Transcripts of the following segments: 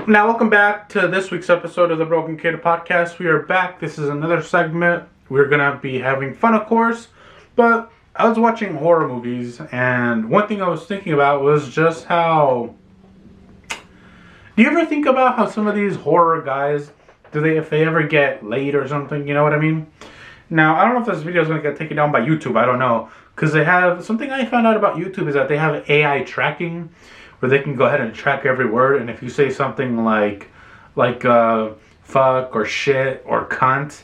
Now, welcome back to this week's episode of the Broken Kid Podcast. We are back. This is another segment. We're going to be having fun, of course, but I was watching horror movies, and one thing I was thinking about was just how... Do you ever think about how some of these horror guys, if they ever get laid or something, you know what I mean? Now, I don't know if this video is going to get taken down by YouTube, I don't know, because they have... Something I found out about YouTube is that they have AI tracking, where they can go ahead and track every word, and if you say something like fuck or shit or cunt,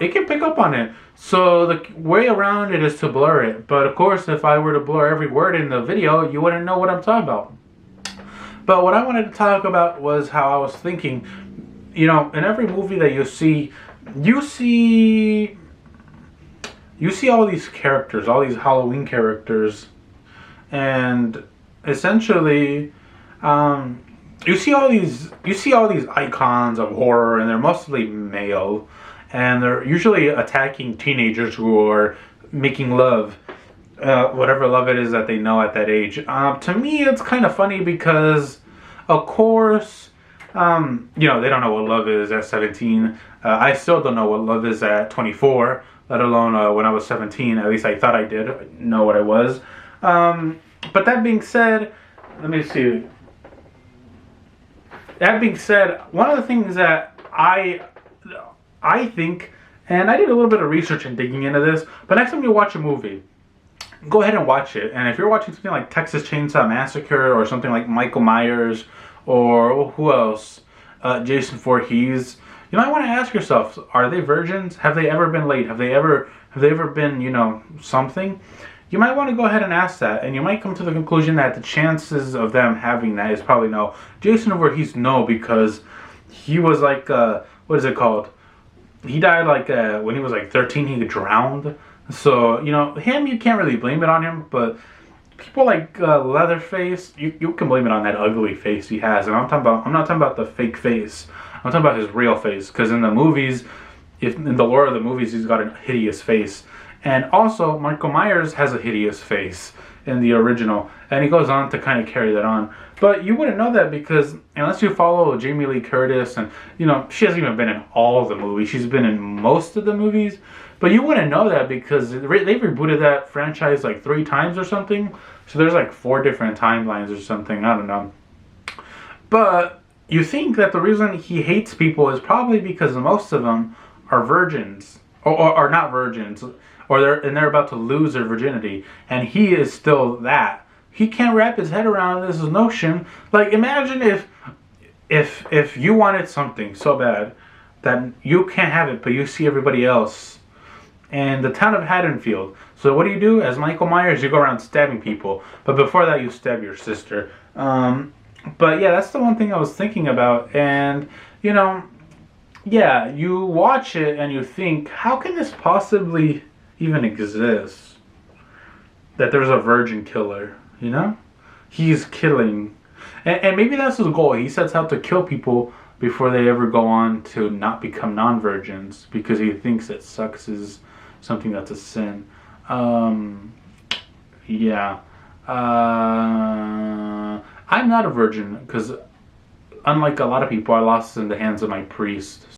it can pick up on it. So the way around it is to blur it. But of course, if I were to blur every word in the video, you wouldn't know what I'm talking about. But what I wanted to talk about was how I was thinking, you know, in every movie that you see all these characters, all these Halloween characters, and essentially, you see all these icons of horror, and they're mostly male, and they're usually attacking teenagers who are making love, whatever love it is that they know at that age. To me, it's kind of funny because, of course, you know, they don't know what love is at 17. I still don't know what love is at 24, let alone when I was 17. At least I thought I did know what I was. But that being said, let me see. That being said, one of the things that I think, and I did a little bit of research and digging into this, but next time you watch a movie, go ahead and watch it. And if you're watching something like Texas Chainsaw Massacre or something like Michael Myers or who else, Jason Voorhees, you might want to ask yourself, are they virgins? Have they ever been late? Have they ever been, you know, something? You might want to go ahead and ask that, and you might come to the conclusion that the chances of them having that is probably no. Jason Voorhees, no, because he was like, what is it called? He died like when he was like 13, he drowned. So, you know, him, you can't really blame it on him, but people like Leatherface, you can blame it on that ugly face he has. And I'm not talking about the fake face. I'm talking about his real face, because in the movies, in the lore of the movies, he's got a hideous face. And also, Michael Myers has a hideous face in the original, and he goes on to kind of carry that on. But you wouldn't know that because unless you follow Jamie Lee Curtis, and you know, she hasn't even been in all the movies. She's been in most of the movies, but you wouldn't know that because they've rebooted that franchise like 3 times or something. So there's like 4 different timelines or something. I don't know. But you think that the reason he hates people is probably because most of them are virgins, or not virgins. Or they're about to lose their virginity, and he is still that. He can't wrap his head around this notion. Like, imagine if you wanted something so bad that you can't have it, but you see everybody else in the town of Haddonfield. So what do? As Michael Myers, you go around stabbing people, but before that, you stab your sister. But yeah, that's the one thing I was thinking about, and you know, yeah, you watch it and you think, how can this possibly even exists, that there's a virgin killer, you know? He's killing. And maybe that's his goal. He sets out to kill people before they ever go on to not become non-virgins, because he thinks that sex is something that's a sin. Yeah. I'm not a virgin, because unlike a lot of people, I lost in the hands of my priest.